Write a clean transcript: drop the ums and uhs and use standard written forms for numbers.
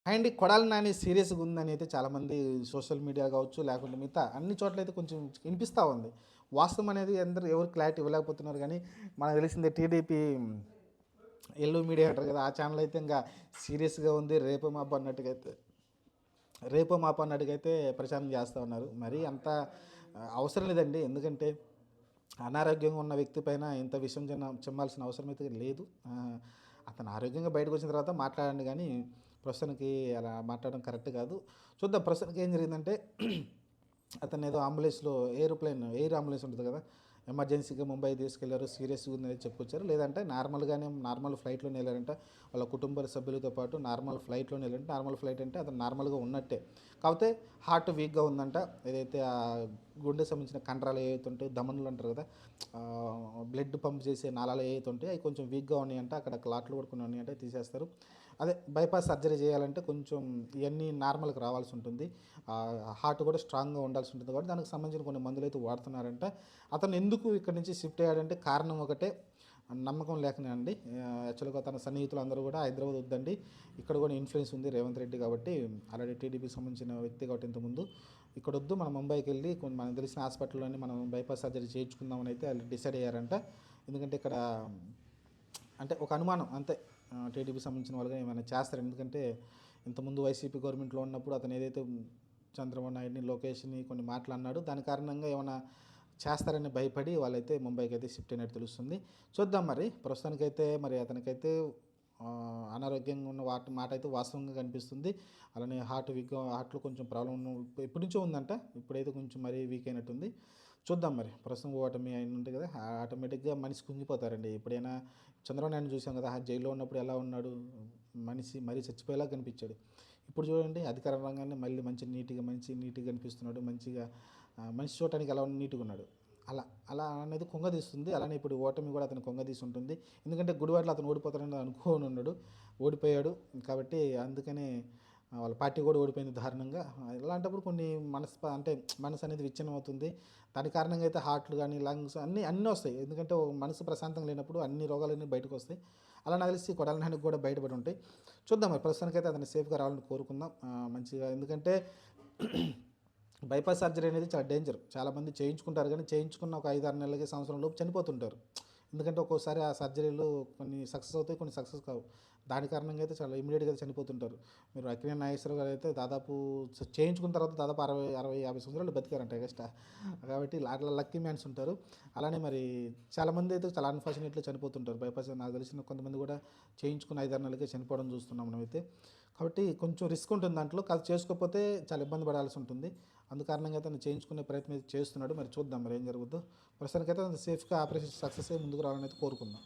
And Kodali Nani సీరియస్గా ఉందని అయితే చాలామంది సోషల్ మీడియా కావచ్చు లేకుంటే మిగతా అన్ని చోట్ల అయితే కొంచెం వినిపిస్తూ ఉంది. వాస్తవం అనేది అందరూ ఎవరు క్లారిటీ ఇవ్వలేకపోతున్నారు. కానీ మనకు తెలిసిందే టీడీపీ ఎల్లో మీడియా అంటారు కదా, ఆ ఛానల్ అయితే ఇంకా సీరియస్గా ఉంది. రేపో మాపో అన్నట్టుగా అయితే ప్రచారం చేస్తూ ఉన్నారు. మరి అంత అవసరం లేదండి. ఎందుకంటే అనారోగ్యంగా ఉన్న వ్యక్తి పైన ఇంత విషయం చిమ్మాల్సిన అవసరం అయితే లేదు. అతను ఆరోగ్యంగా బయటకు వచ్చిన తర్వాత మాట్లాడండి, కానీ ప్రస్తుతానికి అలా మాట్లాడడం కరెక్ట్ కాదు. చూద్దాం ప్రస్తుతానికి ఏం జరిగిందంటే అతను ఏదో అంబులెన్స్లో ఎయిర్ అంబులెన్స్ ఉంటుంది కదా, ఎమర్జెన్సీగా ముంబై తీసుకెళ్లారు, సీరియస్గా ఉందని చెప్పుకొచ్చారు. లేదంటే నార్మల్ ఫ్లైట్లోనే వెళ్ళారంట వాళ్ళ కుటుంబ సభ్యులతో పాటు. నార్మల్ ఫ్లైట్లోనే వెళ్ళారంటే, నార్మల్ ఫ్లైట్ అంటే అతను నార్మల్గా ఉన్నట్టే, కాకపోతే హార్ట్ వీక్గా ఉందంట. ఏదైతే ఆ గుండె సంబంధించిన కండరాలు ఏవైతే ఉంటాయో, ధమనులు అంటారు కదా, బ్లడ్ పంప్ చేసే నాళాలు ఏవైతే ఉంటాయో అవి కొంచెం వీక్గా ఉన్నాయంట. అక్కడ క్లాట్లు కూడా కొన్ని ఉన్నాయంటే తీసేస్తారు. అదే బైపాస్ సర్జరీ చేయాలంటే కొంచెం ఇవన్నీ నార్మల్కి రావాల్సి ఉంటుంది. హార్ట్ కూడా స్ట్రాంగ్గా ఉండాల్సి ఉంటుంది కాబట్టి దానికి సంబంధించిన కొన్ని మందులు అయితే వాడుతున్నారంట. అతను ఎందుకు ఇక్కడ నుంచి షిఫ్ట్ అయ్యాడంటే కారణం ఒకటే, నమ్మకం లేకనే అండి. యాక్చువల్గా తన సన్నిహితులు అందరూ కూడా హైదరాబాద్ వద్దండి, ఇక్కడ కూడా ఇన్ఫ్లుయెన్స్ ఉంది రేవంత్ రెడ్డి కాబట్టి, ఆల్రెడీ టీడీపీకి సంబంధించిన వ్యక్తి కాబట్టి ఇంతకుముందు, ఇక్కడ వద్దు మనం ముంబైకి వెళ్ళి కొన్ని మనకు తెలిసిన హాస్పిటల్లోనే మనం బైపాస్ సర్జరీ చేయించుకుందామని అయితే వాళ్ళు డిసైడ్ అయ్యారంట. ఎందుకంటే ఇక్కడ అంటే ఒక అనుమానం అంతే, టీడీపీ సంబంధించిన వాళ్ళుగా ఏమైనా చేస్తారు. ఎందుకంటే ఇంతకుముందు వైసీపీ గవర్నమెంట్లో ఉన్నప్పుడు అతను ఏదైతే చంద్రబాబు నాయుడిని, లోకేష్ని కొన్ని మాటలు అన్నాడు, దాని కారణంగా ఏమైనా చేస్తారని భయపడి వాళ్ళైతే ముంబైకి అయితే షిఫ్ట్ అయినట్టు తెలుస్తుంది. చూద్దాం మరి. ప్రస్తుతానికైతే మరి అతనికైతే అనారోగ్యంగా ఉన్న మాట అయితే వాస్తవంగా కనిపిస్తుంది. అలానే హార్ట్లో కొంచెం ప్రాబ్లం ఎప్పటి నుంచో ఉందంట, ఇప్పుడైతే కొంచెం మరీ వీక్ అయినట్టుంది. చూద్దాం మరి. ప్రస్తుతం ఓటమి అయిన ఉంటుంది కదా, ఆటోమేటిక్గా మనిషి కుంగిపోతారండి. ఎప్పుడైనా చంద్రబాబు నాయుడు చూసాం కదా, జైల్లో ఉన్నప్పుడు ఎలా ఉన్నాడు, మనిషి మరీ చచ్చిపోయేలా కనిపించాడు. ఇప్పుడు చూడండి అధికారం రంగాన్ని మళ్ళీ నీట్గా కనిపిస్తున్నాడు. మంచిగా మనిషి చూడటానికి ఎలా నీట్గా ఉన్నాడు. అలా అలా అనేది కుంగదీస్తుంది. అలానే ఇప్పుడు ఓటమి కూడా అతను కుంగదీసి ఉంటుంది. ఎందుకంటే గుడివాడలో అతను ఓడిపోతాడని అనుకోని ఉన్నాడు, ఓడిపోయాడు. కాబట్టి అందుకనే వాళ్ళ పార్టీ కూడా ఓడిపోయింది దారుణంగా. ఇలాంటప్పుడు కొన్ని మనసు అనేది విచ్ఛిన్నం అవుతుంది. దాని కారణంగా అయితే హార్ట్లు కానీ లంగ్స్ అన్నీ వస్తాయి. ఎందుకంటే మనసు ప్రశాంతంగా లేనప్పుడు అన్ని రోగాలన్నీ బయటకు వస్తాయి. అలా నాకు తెలిసి కొడాలి నానికి కూడా బయటపడి ఉంటాయి. చూద్దాం మరి. ప్రస్తుతానికైతే అతను సేఫ్గా రావాలని కోరుకుందాం మంచిగా. ఎందుకంటే బైపాస్ సర్జరీ అనేది చాలా డేంజర్. చాలామంది చేయించుకుంటారు, కానీ చేయించుకున్న ఒక 5-6 నెలలకి, సంవత్సరం లోపు చనిపోతుంటారు. ఎందుకంటే ఒక్కోసారి ఆ సర్జరీలు కొన్ని సక్సెస్ అవుతాయి, కొన్ని సక్సెస్ కావు. దాని కారణంగా అయితే చాలా ఇమీడియట్గా చనిపోతుంటారు. మీరు అక్కినేని నాగేశ్వర గారు అయితే దాదాపు చేయించుకున్న తర్వాత దాదాపు 60-50 సంవత్సరాలు బతికారంట ఎగస్ట్రా. కాబట్టి అట్లా లక్కీ మ్యాన్స్ ఉంటారు. అలానే మరి చాలామంది అయితే చాలా అన్ఫార్చునేట్లీ చనిపోతుంటారు బైపాస్. నాకు తెలిసిన కొంతమంది కూడా చేయించుకున్న 5-6 నెలలకే చనిపోవడం చూస్తున్నాం మనమైతే. కాబట్టి కొంచెం రిస్క్ ఉంటుంది దాంట్లో. కాదు చేసుకోకపోతే చాలా ఇబ్బంది పడాల్సి ఉంటుంది. అందుకారణంగా అయితే తను చేయించుకునే ప్రయత్నం చేస్తున్నాడు. మరి చూద్దాం మరి ఏం జరుగుద్దో. ప్రస్తుతానికైతే సేఫ్గా ఆపరేషన్ సక్సెస్ అయ్యి ముందుకు రావాలని అయితే కోరుకుందాం.